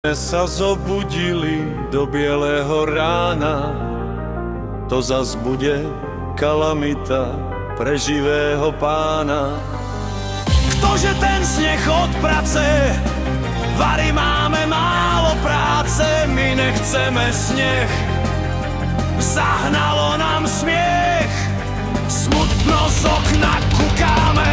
Sme sa zobudili do bieleho rána, to zas bude kalamita pre živého pána. Ktože ten sneh odprace, vari máme málo práce, my nechceme sneh, zahnalo nám smiech, smutno z okna kukáme.